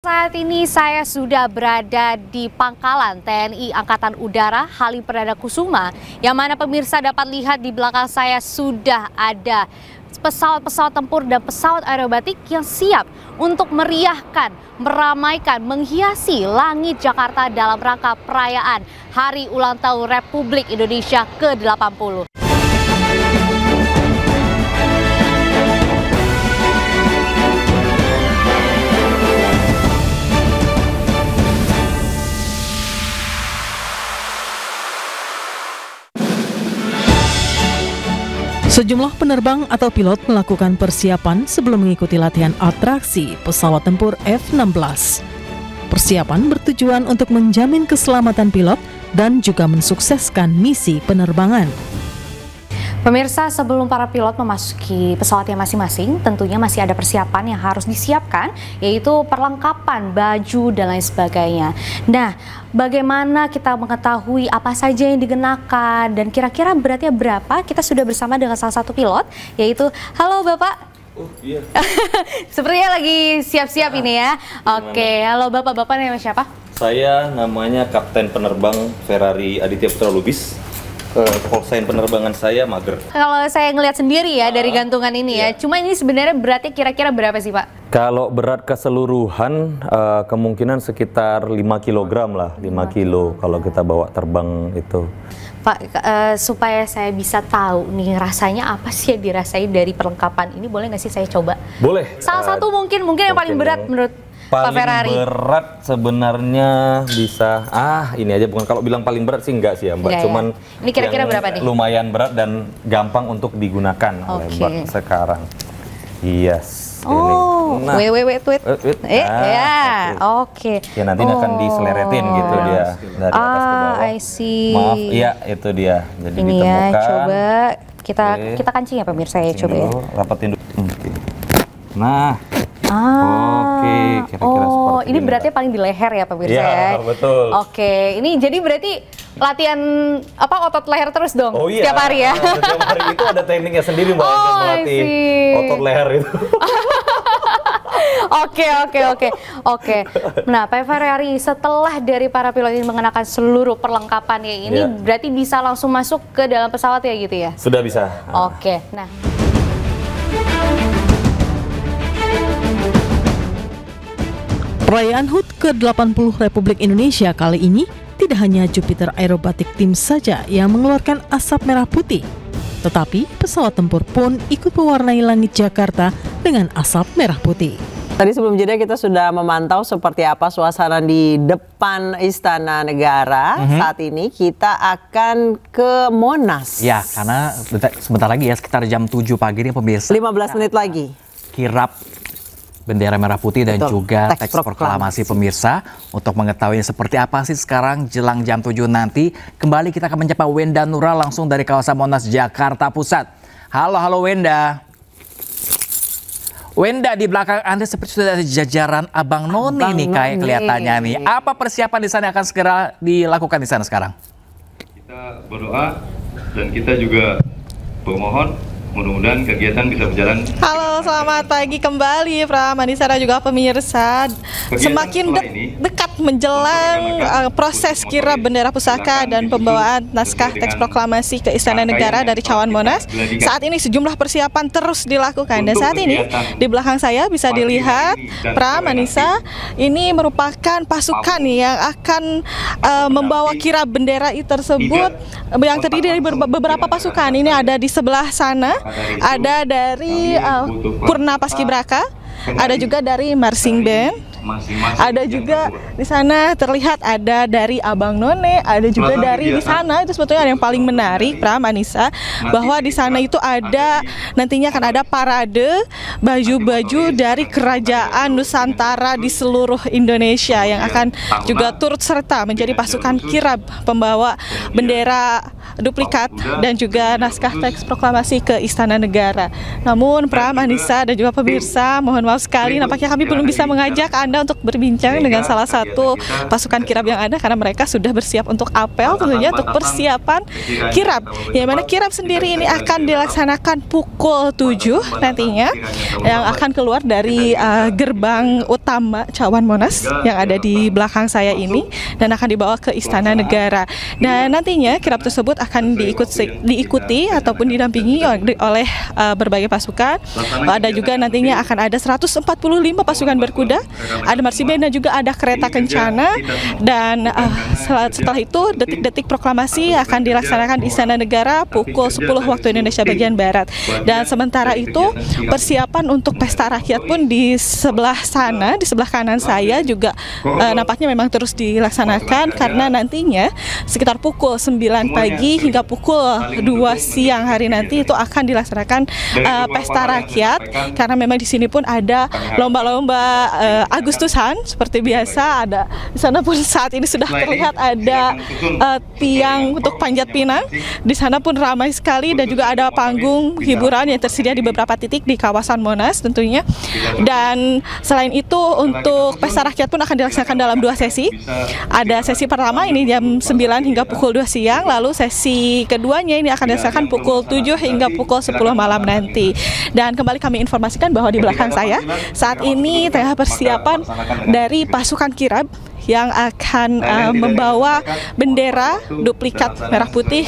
Saat ini saya sudah berada di pangkalan TNI Angkatan Udara Halim Perdana Kusuma, yang mana pemirsa dapat lihat di belakang saya sudah ada pesawat-pesawat tempur dan pesawat aerobatik yang siap untuk meriahkan, meramaikan, menghiasi langit Jakarta dalam rangka perayaan Hari Ulang Tahun Republik Indonesia ke-80. Sejumlah penerbang atau pilot melakukan persiapan sebelum mengikuti latihan atraksi pesawat tempur F-16. Persiapan bertujuan untuk menjamin keselamatan pilot dan juga mensukseskan misi penerbangan. Pemirsa, sebelum para pilot memasuki pesawatnya masing-masing, tentunya masih ada persiapan yang harus disiapkan, yaitu perlengkapan, baju, dan lain sebagainya. Nah, bagaimana kita mengetahui apa saja yang digunakan dan kira-kira beratnya berapa? Kita sudah bersama dengan salah satu pilot, yaitu, halo Bapak. Oh iya. Sepertinya lagi siap-siap ini ya. Oke, halo Bapak namanya siapa? Saya namanya Kapten Penerbang Ferrari Aditya Putra Lubis. Callsign penerbangan saya mager. Kalau saya ngelihat sendiri ya dari gantungan ini ya, cuma ini sebenarnya beratnya kira-kira berapa sih Pak? Kalau berat keseluruhan kemungkinan sekitar 5 kg lah, 5 kilo kalau kita bawa terbang itu. Pak, supaya saya bisa tahu nih rasanya apa sih yang dirasain dari perlengkapan ini, boleh nggak sih saya coba? Boleh. Salah satu mungkin yang paling berat menurut Pak Ferrari. Paling berat sebenarnya bisa, ini aja bukan, kalau bilang paling berat sih enggak sih ya Mbak, ya, cuman ini kira-kira berapa nih? Lumayan berat dan gampang untuk digunakan oleh Mbak sekarang. Yes. Oh, nah, wait. Oke. Ya nanti akan diseleretin gitu dia dari atas ke bawah. I see. Maaf, iya itu dia. Jadi ini ditemukan. Ya, coba kita kancing ya pemirsa ya, coba ya. Rapetin dulu. Nah. Oke, kira-kira seperti ini beratnya paling di leher ya pemirsa ya. Betul. Oke, ini jadi berarti latihan otot leher terus dong setiap hari ya. Setiap hari itu ada tekniknya sendiri Mbak untuk melatih otot leher itu. Oke. Nah, Pak Ferrari, setelah dari para pilot ini mengenakan seluruh perlengkapannya ini, berarti bisa langsung masuk ke dalam pesawat ya gitu ya? Sudah bisa. Oke. Nah, perayaan HUT ke-80 Republik Indonesia kali ini tidak hanya Jupiter Aerobatic Team saja yang mengeluarkan asap merah putih, tetapi pesawat tempur pun ikut mewarnai langit Jakarta dengan asap merah putih. Tadi sebelum jeda kita sudah memantau seperti apa suasana di depan Istana Negara. Saat ini kita akan ke Monas. Ya, karena sebentar lagi ya, sekitar jam 7 pagi nih pemirsa. 15 menit lagi. Kirap bendera merah putih dan juga teks proklamasi pemirsa. Untuk mengetahui seperti apa sih sekarang jelang jam 7 nanti, kembali kita akan menyapa Wenda Nura langsung dari kawasan Monas, Jakarta Pusat. Halo Wenda. Wenda, di belakang Anda seperti sudah ada jajaran Abang None nih kayak kelihatannya nih. Apa persiapan di sana akan segera dilakukan di sana sekarang? Kita berdoa dan kita juga bermohon mudah-mudahan kegiatan bisa berjalan. Halo, selamat pagi kembali Manisa dan juga pemirsa. Semakin dekat menjelang proses kirap bendera pusaka dan pembawaan naskah teks proklamasi ke Istana Negara dari Cawan Monas. Saat ini sejumlah persiapan terus dilakukan dan saat ini di belakang saya bisa dilihat Manisa, ini merupakan pasukan yang akan membawa kirap bendera tersebut yang terdiri dari beberapa pasukan. Ini ada di sebelah sana. Ada dari Purna Paskibraka, ada juga dari Marching Band, ada juga di sana terlihat ada dari Abang None, ada juga dari di sana. Itu sebetulnya yang paling menarik Manisa, bahwa di sana itu ada nantinya akan ada parade baju-baju dari kerajaan Nusantara di seluruh Indonesia yang akan juga turut serta menjadi pasukan kirab pembawa bendera duplikat dan juga naskah teks proklamasi ke Istana Negara. Namun Manisa dan juga pemirsa, mohon maaf sekali nampaknya kami belum bisa mengajak Anda Anda untuk berbincang dengan salah satu pasukan kirab yang ada, karena mereka sudah bersiap untuk apel tentunya untuk persiapan kirab. Yang mana kirab sendiri ini akan dilaksanakan pukul 7 nantinya, yang akan keluar dari gerbang utama Cawan Monas yang ada di belakang saya ini dan akan dibawa ke Istana Negara. Dan nantinya kirab tersebut akan diikuti ataupun didampingi oleh berbagai pasukan. Ada juga nantinya akan ada 145 pasukan berkuda, ada marsiband dan juga ada kereta kencana. Dan setelah itu detik-detik proklamasi akan dilaksanakan di Istana Negara pukul 10 waktu Indonesia bagian Barat. Dan sementara itu persiapan untuk pesta rakyat pun di sebelah sana, di sebelah kanan saya juga nampaknya memang terus dilaksanakan, karena nantinya sekitar pukul 9 pagi hingga pukul 2 siang hari nanti itu akan dilaksanakan pesta rakyat, karena memang di sini pun ada lomba-lomba Agustusan seperti biasa. Ada di sana pun saat ini sudah terlihat ada tiang untuk panjat pinang. Di sana pun ramai sekali dan juga ada panggung hiburan yang tersedia di beberapa titik di kawasan Monas tentunya. Dan selain itu untuk pesta rakyat pun akan dilaksanakan dalam 2 sesi. Ada sesi pertama ini jam 9 hingga pukul 2 siang, lalu sesi keduanya ini akan dilaksanakan pukul 7 hingga pukul 10 malam nanti. Dan kembali kami informasikan bahwa di belakang saya saat ini tengah persiapan dari pasukan kirab yang akan membawa bendera duplikat merah putih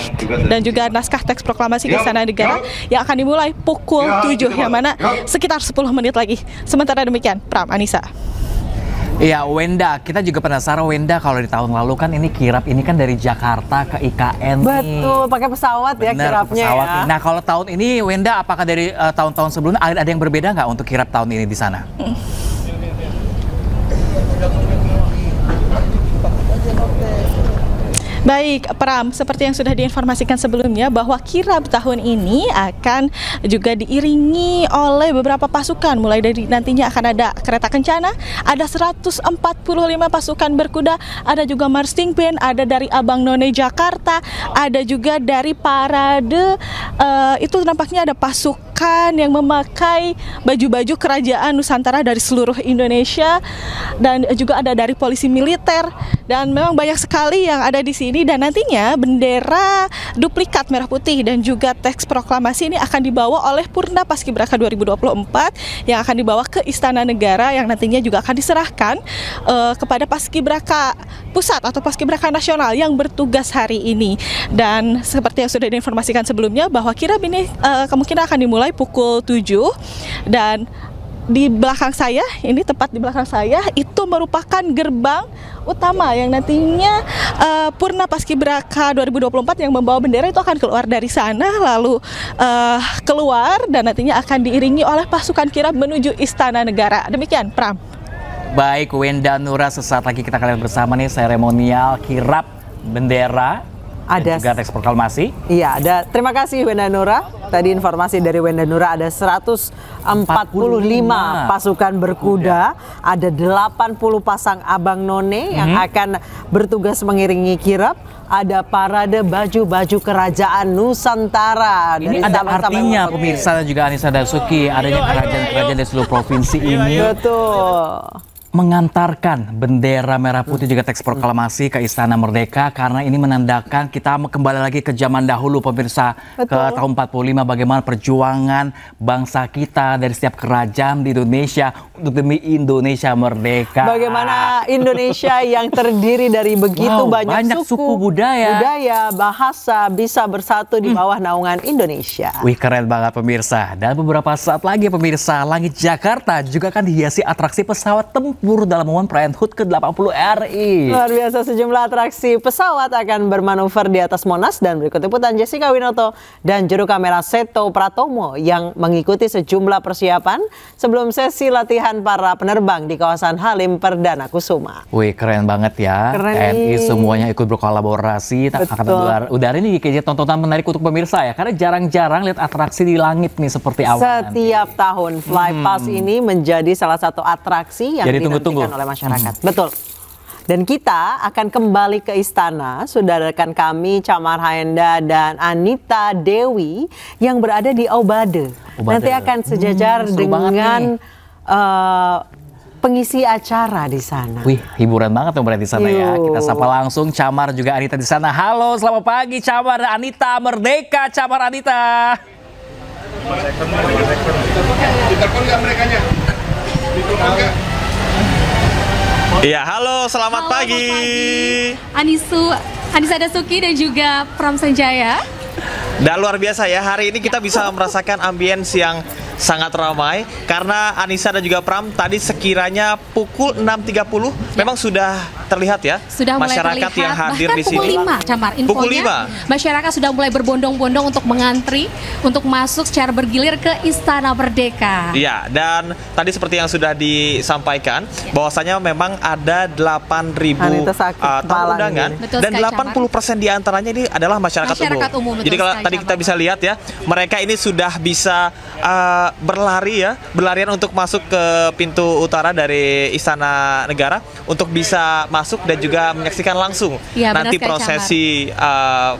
dan juga naskah teks proklamasi ke Istana Negara yang akan dimulai pukul 7, yang mana sekitar 10 menit lagi. Sementara demikian, Pram, Anissa. Iya, Wenda, kita juga penasaran Wenda, kalau di tahun lalu kan ini kirab ini kan dari Jakarta ke IKN. Betul, pakai pesawat ya kirabnya ya. Nah, kalau tahun ini Wenda, apakah dari tahun-tahun sebelumnya ada yang berbeda nggak untuk kirab tahun ini di sana? Baik, Pram, seperti yang sudah diinformasikan sebelumnya bahwa kirab tahun ini akan juga diiringi oleh beberapa pasukan, mulai dari nantinya akan ada kereta kencana, ada 145 pasukan berkuda, ada juga marching band, ada dari Abang None Jakarta, ada juga dari parade, itu nampaknya ada pasukan yang memakai baju-baju kerajaan Nusantara dari seluruh Indonesia, dan juga ada dari polisi militer, dan memang banyak sekali yang ada di sini. Dan nantinya bendera duplikat merah putih dan juga teks proklamasi ini akan dibawa oleh Purna Paskibraka 2024 yang akan dibawa ke Istana Negara, yang nantinya juga akan diserahkan kepada Paskibraka Pusat atau Paskibraka Nasional yang bertugas hari ini. Dan seperti yang sudah diinformasikan sebelumnya bahwa kirab ini kemungkinan akan dimulai pukul 7, dan di belakang saya, ini tepat di belakang saya, itu merupakan gerbang utama yang nantinya Purna Paskibraka 2024 yang membawa bendera itu akan keluar dari sana, lalu keluar dan nantinya akan diiringi oleh pasukan kirab menuju Istana Negara. Demikian, Pram. Baik, Wenda Nura, sesaat lagi kita akan lihat bersama nih seremonial kirab bendera ada juga teks proklamasi. Iya, ada. Terima kasih Wenda Nura. Tadi informasi dari Wenda Nura ada 145 pasukan berkuda, ada 80 pasang Abang None yang akan bertugas mengiringi kirab, ada parade baju-baju kerajaan Nusantara. Ini ada artinya pemirsa dan juga Anissa dan Suki, adanya kerajaan-kerajaan dari seluruh provinsi ini. Betul. Mengantarkan bendera merah putih juga teks proklamasi ke Istana Merdeka, karena ini menandakan kita kembali lagi ke zaman dahulu pemirsa. Betul. Ke tahun 45, bagaimana perjuangan bangsa kita dari setiap kerajaan di Indonesia untuk demi Indonesia merdeka. Bagaimana Indonesia yang terdiri dari begitu banyak suku, budaya, bahasa bisa bersatu di bawah naungan Indonesia. Wih, keren banget pemirsa. Dan beberapa saat lagi pemirsa, langit Jakarta juga akan dihiasi atraksi pesawat tempur dalam momen perayaan HUT ke-80 RI. Luar biasa, sejumlah atraksi pesawat akan bermanuver di atas Monas, dan berikut liputan Jessica Winoto dan juru kamera Seto Pratomo yang mengikuti sejumlah persiapan sebelum sesi latihan para penerbang di kawasan Halim Perdana Kusuma. Wih, keren banget ya. TNI semuanya ikut berkolaborasi. Angkatan Udara ini kayaknya tontonan menarik untuk pemirsa ya, karena jarang-jarang lihat atraksi di langit nih seperti awan. Setiap tahun Flypass ini menjadi salah satu atraksi yang dinantikan oleh masyarakat. Betul. Dan kita akan kembali ke istana. Sudah rekan kami Camar Haenda dan Anita Dewi yang berada di Aubade. Nanti akan sejajar dengan pengisi acara di sana. Wih, hiburan banget tuh berarti di sana ya. Kita sapa langsung Camar juga Anita di sana. Halo, selamat pagi Camar dan Anita. Merdeka Camar Anita. Iya, halo, selamat pagi. Anissa Dasuki dan juga Pram Sanjaya. Dan luar biasa ya, hari ini kita bisa merasakan ambience yang sangat ramai karena Anissa dan juga Pram tadi sekiranya pukul 6.30 memang sudah terlihat ya, sudah masyarakat mulai terlihat, yang hadir bahkan di sini. Pukul 5, Camar, infonya, pukul 5 masyarakat sudah mulai berbondong-bondong untuk mengantri untuk masuk secara bergilir ke Istana Merdeka. Iya, dan tadi seperti yang sudah disampaikan bahwasanya memang ada 8.000 tamu undangan dan 80% diantaranya ini adalah masyarakat umum. Jadi kalau tadi kita bisa lihat ya, mereka ini sudah bisa berlarian untuk masuk ke pintu utara dari Istana Negara untuk bisa masuk dan juga menyaksikan langsung nanti prosesi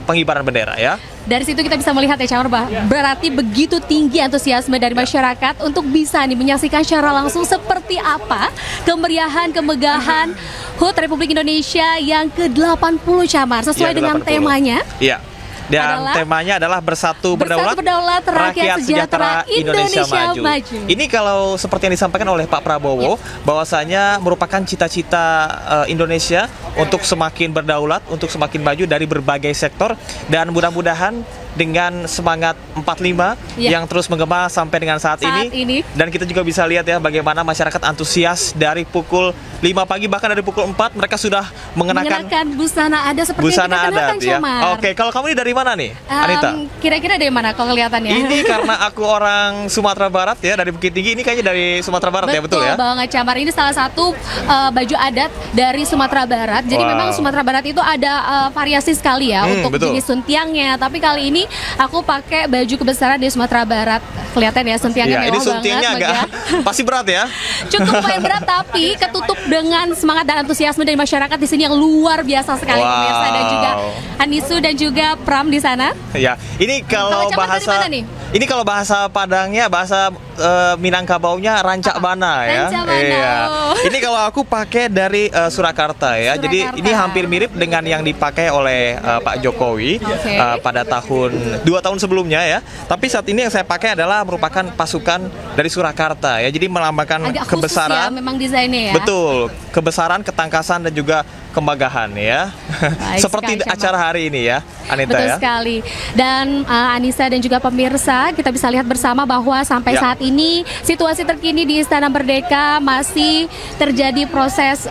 pengibaran bendera ya. Dari situ kita bisa melihat ya Camar, berarti begitu tinggi antusiasme dari masyarakat untuk bisa nih menyaksikan secara langsung seperti apa kemeriahan, kemegahan HUT Republik Indonesia yang ke-80 Camar, sesuai dengan temanya. Iya. Dan temanya adalah Bersatu Berdaulat, Rakyat Sejahtera, Indonesia Maju. Ini kalau seperti yang disampaikan oleh Pak Prabowo, bahwasanya merupakan cita-cita Indonesia untuk semakin berdaulat, untuk semakin maju dari berbagai sektor, dan mudah-mudahan dengan semangat 45 yang terus menggema sampai dengan saat ini. Dan kita juga bisa lihat ya bagaimana masyarakat antusias dari pukul 5 pagi, bahkan dari pukul 4 mereka sudah mengenakan busana adat seperti busana yang kita adat kenakan, ya. Oke, kalau kamu ini dari mana nih, Anita? Kira-kira dari mana kalau kelihatannya? Ini karena aku orang Sumatera Barat ya, dari Bukit Tinggi. Ini kayaknya dari Sumatera Barat ya, betul ya? Betul banget Camar, ini salah satu baju adat dari Sumatera Barat. Jadi memang Sumatera Barat itu ada variasi sekali ya untuk jenis suntiangnya. Tapi kali ini aku pakai baju kebesaran di Sumatera Barat. Kelihatan ya suntiangnya mewah banget. Ini suntiangnya agak pasti berat ya. Cukup lumayan berat, tapi ketutup dengan semangat dan antusiasme dari masyarakat di sini yang luar biasa sekali pemirsa, dan juga Anisu dan juga Pram di sana. Ya, ini kalau bahasa ini kalau bahasa Padangnya, bahasa Minangkabaunya rancak bana ya. Iya. Ini kalau aku pakai dari Surakarta ya. Jadi ini hampir mirip dengan yang dipakai oleh Pak Jokowi pada tahun 2 tahun sebelumnya ya. Tapi saat ini yang saya pakai adalah merupakan pasukan dari Surakarta ya. Jadi melambangkan kebesaran. Ya, memang desainnya ya. Betul, kebesaran, ketangkasan dan juga kemagahan ya. Seperti acara hari ini ya, Anita. Betul sekali. Dan Anissa dan juga pemirsa, kita bisa lihat bersama bahwa sampai saat ini situasi terkini di Istana Merdeka masih terjadi proses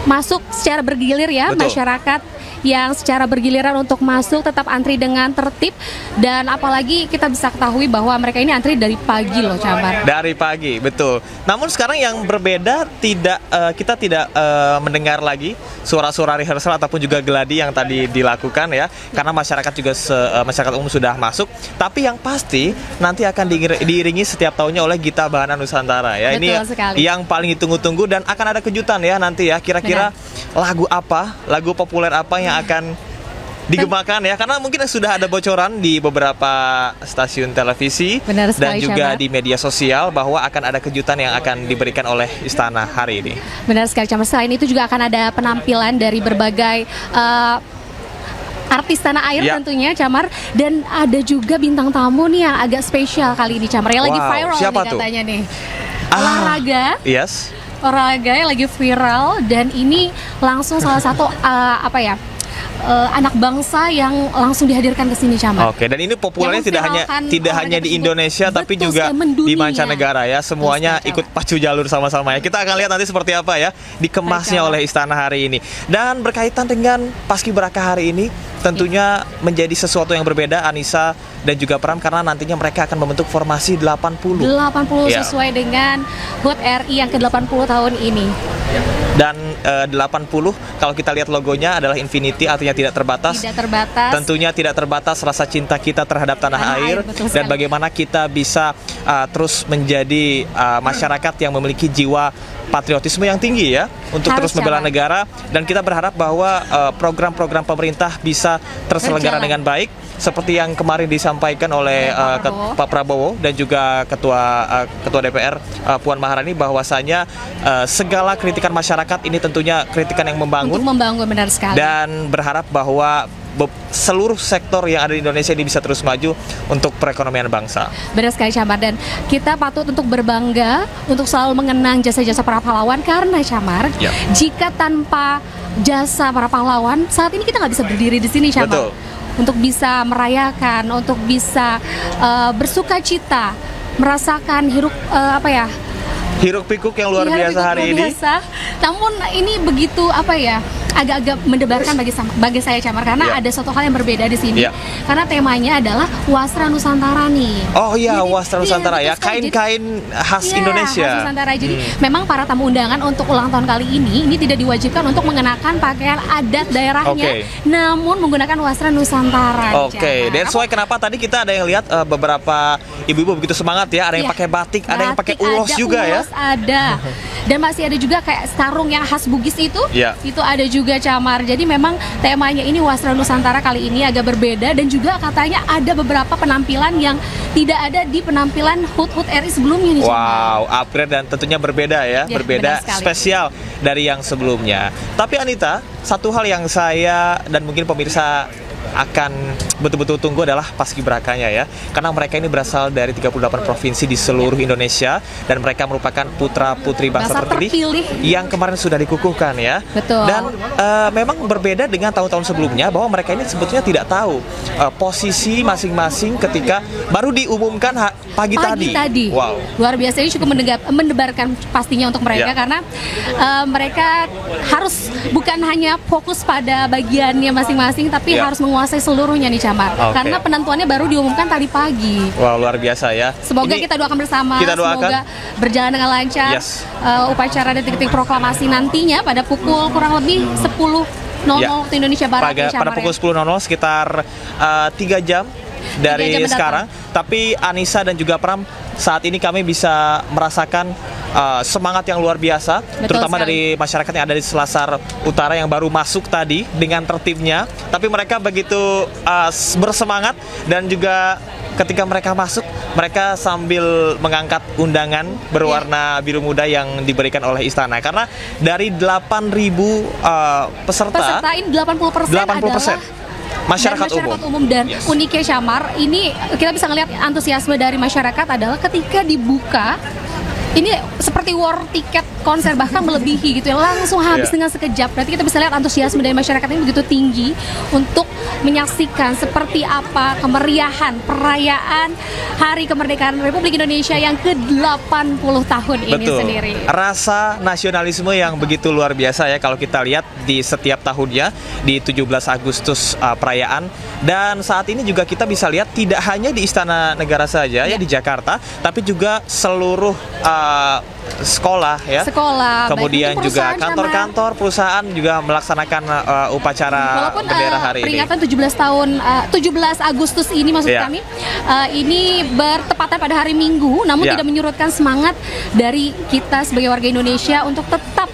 masuk secara bergilir ya. Masyarakat yang secara bergiliran untuk masuk tetap antri dengan tertib, dan apalagi kita bisa ketahui bahwa mereka ini antri dari pagi loh Camar. Dari pagi, betul. Namun sekarang yang berbeda, kita tidak mendengar lagi suara-suara rehearsal ataupun juga geladi yang tadi dilakukan ya, karena masyarakat juga masyarakat umum sudah masuk. Tapi yang pasti nanti akan diiringi setiap tahunnya oleh Gita Bahana Nusantara ya. Ini yang paling ditunggu-tunggu, dan akan ada kejutan ya nanti ya. Kira-kira lagu apa, lagu populer apa yang akan digemakan ya, karena mungkin sudah ada bocoran di beberapa stasiun televisi dan juga di media sosial bahwa akan ada kejutan yang akan diberikan oleh Istana hari ini. Benar sekali Camar. Selain itu juga akan ada penampilan dari berbagai artis tanah air tentunya Camar, dan ada juga bintang tamu nih yang agak spesial kali ini Camar, yang lagi viral nih katanya nih. Olahraga. Olahraga yang lagi viral, dan ini langsung salah satu anak bangsa yang langsung dihadirkan ke sini Camar. Oke, dan ini populernya tidak hanya di Indonesia tapi juga di mancanegara ya. Semuanya ikut pacu jalur sama-sama ya. Kita akan lihat nanti seperti apa ya dikemasnya oleh Istana hari ini. Dan berkaitan dengan Paskibraka hari ini, tentunya menjadi sesuatu yang berbeda Anissa dan juga Pram, karena nantinya mereka akan membentuk formasi 80 sesuai dengan HUT RI yang ke-80 tahun ini. Dan 80 kalau kita lihat logonya adalah infinity, artinya tidak terbatas. Tentunya tidak terbatas rasa cinta kita terhadap tanah air, dan bagaimana kita bisa terus menjadi masyarakat yang memiliki jiwa patriotisme yang tinggi ya untuk terus membela negara, dan kita berharap bahwa program-program pemerintah bisa terselenggara dengan baik seperti yang kemarin disampaikan oleh Pak Prabowo dan juga Ketua DPR Puan Maharani, bahwasanya segala kritikan masyarakat ini tentunya kritikan yang membangun. Untuk membangun, benar sekali. Dan berharap bahwa seluruh sektor yang ada di Indonesia ini bisa terus maju untuk perekonomian bangsa. Benar sekali, Camar, dan kita patut untuk berbangga untuk selalu mengenang jasa-jasa para pahlawan, karena Camar, jika tanpa jasa para pahlawan saat ini kita nggak bisa berdiri di sini, Camar. Betul. Untuk bisa merayakan, untuk bisa bersuka cita, merasakan hiruk pikuk yang luar biasa hari ini. Namun ini begitu agak-agak mendebarkan bagi saya, Camar, karena ada suatu hal yang berbeda di sini. Karena temanya adalah Wasra Nusantara nih. Oh iya, Wasra Nusantara ya, kain-kain khas Indonesia. Khas Nusantara. Jadi memang para tamu undangan untuk ulang tahun kali ini tidak diwajibkan untuk mengenakan pakaian adat daerahnya, namun menggunakan Wasra Nusantara. That's why kenapa tadi kita ada yang lihat beberapa ibu-ibu begitu semangat ya, ada yang pakai batik, ada yang pakai ulos juga ya. Ada. Dan masih ada juga kayak sarung yang khas Bugis itu ada juga, Camar. Jadi memang temanya ini Wasra Nusantara kali ini agak berbeda, dan juga katanya ada beberapa penampilan yang tidak ada di penampilan HUT RI sebelumnya nih, Camar. Wow, upgrade dan tentunya berbeda ya, berbeda spesial dari yang sebelumnya. Tapi Anita, satu hal yang saya dan mungkin pemirsa akan betul-betul tunggu adalah paskibrakanya ya, karena mereka ini berasal dari 38 provinsi di seluruh Indonesia, dan mereka merupakan putra-putri bangsa terpilih yang kemarin sudah dikukuhkan ya. Betul. Dan memang berbeda dengan tahun-tahun sebelumnya, bahwa mereka ini sebetulnya tidak tahu posisi masing-masing ketika baru diumumkan pagi tadi. Wow, luar biasa, ini cukup mendebarkan pastinya untuk mereka, karena mereka harus bukan hanya fokus pada bagiannya masing-masing, tapi harus menguasai seluruhnya nih, Camar. Karena penentuannya baru diumumkan tadi pagi. Wah, luar biasa ya. Semoga kita doakan bersama, semoga berjalan dengan lancar. Upacara detik-detik proklamasi nantinya pada pukul kurang lebih 10.00 waktu Indonesia Barat. Pada pukul 10.00 sekitar 3 jam dari sekarang. Tapi Anissa dan juga Pram, saat ini kami bisa merasakan semangat yang luar biasa, terutama dari masyarakat yang ada di Selasar Utara yang baru masuk tadi dengan tertibnya. Tapi mereka begitu bersemangat, dan juga ketika mereka masuk, mereka sambil mengangkat undangan berwarna biru muda yang diberikan oleh istana. Karena dari 8.000 peserta ini 80% masyarakat umum. Dan uniknya, Camar, ini kita bisa ngelihat antusiasme dari masyarakat adalah ketika dibuka, ini seperti war tiket konser, bahkan melebihi gitu ya, langsung habis dengan sekejap. Berarti kita bisa lihat antusiasme dari masyarakat ini begitu tinggi untuk menyaksikan seperti apa kemeriahan perayaan Hari Kemerdekaan Republik Indonesia yang ke-80 tahun ini sendiri. Rasa nasionalisme yang begitu luar biasa ya, kalau kita lihat di setiap tahunnya di 17 Agustus perayaan. Dan saat ini juga kita bisa lihat tidak hanya di Istana Negara saja ya di Jakarta, tapi juga seluruh sekolah ya, kemudian juga kantor-kantor perusahaan juga melaksanakan upacara bendera hari ini. Peringatan 17 Agustus ini maksud kami ini bertepatan pada hari Minggu, namun tidak menyurutkan semangat dari kita sebagai warga Indonesia untuk tetap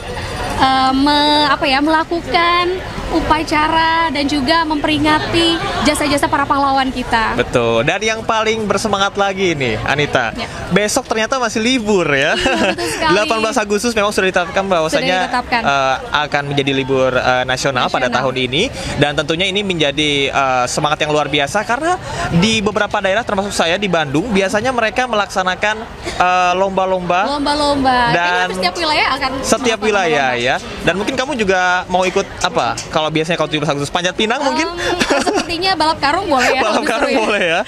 melakukan upacara dan juga memperingati jasa-jasa para pahlawan kita. Betul. Dan yang paling bersemangat lagi nih, Anita, besok ternyata masih libur ya. 18 Agustus memang sudah ditetapkan bahwasanya akan menjadi libur nasional pada tahun ini, dan tentunya ini menjadi semangat yang luar biasa, karena di beberapa daerah termasuk saya di Bandung biasanya mereka melaksanakan lomba-lomba dan setiap wilayah ya. Dan mungkin kamu juga mau ikut apa? Kalau biasanya kalau 17 Agustus panjat pinang mungkin? Sepertinya balap karung boleh ya. Balap karung boleh ya.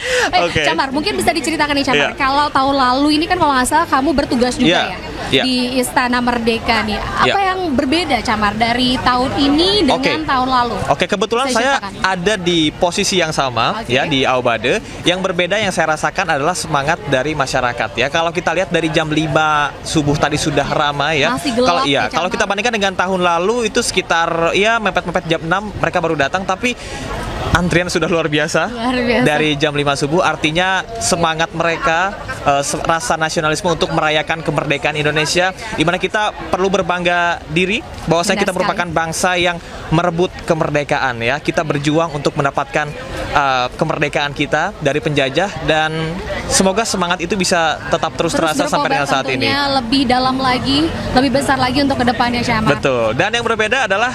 Camar, mungkin bisa diceritakan nih, Camar. Kalau tahun lalu ini kan kalau nggak salah kamu bertugas juga di Istana Merdeka nih. Apa yang berbeda, Camar, dari tahun ini dengan tahun lalu? Kebetulan saya ada di posisi yang sama ya, di Aubade. Yang berbeda yang saya rasakan adalah semangat dari masyarakat ya. Kalau kita lihat dari jam 5 subuh tadi sudah ramai ya. Kalau kita bandingkan dengan tahun lalu itu sekitar mepet-mepet jam 6 mereka baru datang, tapi antrian sudah luar biasa. Dari jam 5 subuh, artinya semangat mereka, rasa nasionalisme untuk merayakan kemerdekaan Indonesia, di mana kita perlu berbangga diri bahwasanya kita merupakan bangsa yang merebut kemerdekaan ya. Kita berjuang untuk mendapatkan kemerdekaan kita dari penjajah, dan semoga semangat itu bisa tetap terus terasa sampai dengan saat ini. Lebih dalam lagi, lebih besar lagi untuk kedepannya, Syamar. Betul. Dan yang berbeda adalah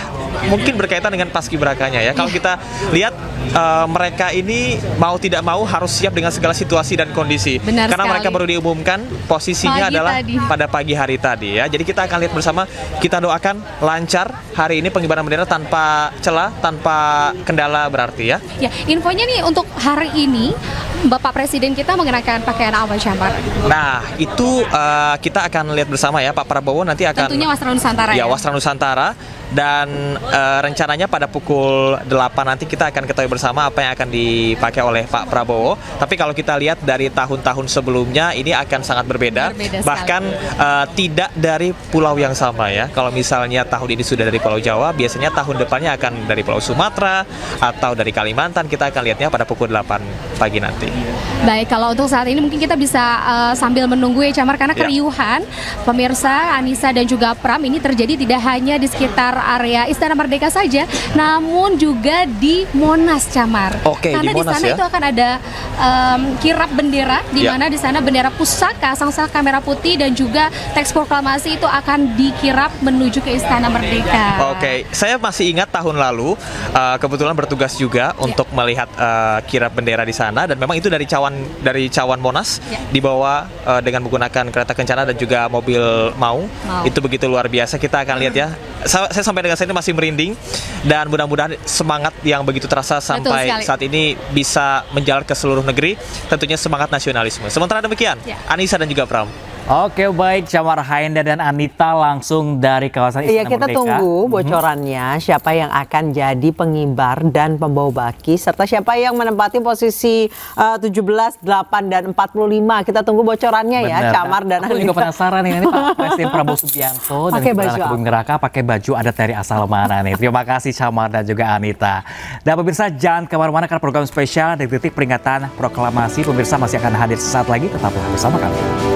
mungkin berkaitan dengan paskibrakanya ya. Kalau kita lihat mereka ini mau tidak mau harus siap dengan segala situasi dan kondisi. Karena mereka baru diumumkan posisinya pada pagi hari tadi ya. Jadi kita akan lihat bersama, kita doakan lancar hari ini pengibaran bendera tanpa celah, tanpa kendala berarti ya. Ya, infonya nih untuk hari ini Bapak Presiden kita mengenakan pakaian apa, Syamar? Nah, itu kita akan lihat bersama ya. Pak Prabowo nanti akan tentunya Wastra Nusantara ya. Wastra Nusantara, dan rencananya pada pukul 8 nanti kita akan ketahui bersama apa yang akan dipakai oleh Pak Prabowo. Tapi kalau kita lihat dari tahun-tahun sebelumnya ini akan sangat berbeda bahkan tidak dari pulau yang sama ya. Kalau misalnya tahun ini sudah dari Pulau Jawa, biasanya tahun depannya akan dari Pulau Sumatera atau dari Kalimantan. Kita akan lihatnya pada pukul 8 pagi nanti. Baik, kalau untuk saat ini mungkin kita bisa sambil menunggu ya, Camar, karena keriuhan pemirsa, Anissa dan juga Pram ini terjadi tidak hanya di sekitar area Istana Merdeka saja, namun juga di Monas, Camar. Karena di sana itu akan ada kirap bendera, di mana di sana bendera pusaka, sangsaka merah putih dan juga teks proklamasi itu akan dikirap menuju ke Istana Merdeka. Saya masih ingat tahun lalu kebetulan bertugas juga untuk melihat kirap bendera di sana, dan memang itu dari Cawan Monas dibawa dengan menggunakan kereta kencana dan juga mobil maung. Itu begitu luar biasa. Kita akan lihat ya. Saya sampai dengan saat ini masih merinding, dan mudah-mudahan semangat yang begitu terasa sampai saat ini bisa menjalar ke seluruh negeri. Tentunya semangat nasionalisme. Sementara demikian, Anissa dan juga Pram. Oke, baik, Syamar Haenda dan Anita langsung dari kawasan Istana Merdeka. Kita tunggu bocorannya, siapa yang akan jadi pengibar dan pembawa baki, serta siapa yang menempati posisi 17, 8, dan 45. Kita tunggu bocorannya ya, Camar dan Anita. Aku juga penasaran nih, Pak Presiden Prabowo Subianto dan Kebun Ngeraka pakai baju adat dari asal mana nih. Terima kasih Syamar dan juga Anita. Dan pemirsa, jangan kemana-mana karena program spesial Detik peringatan proklamasi pemirsa masih akan hadir sesaat lagi. Tetaplah bersama kami.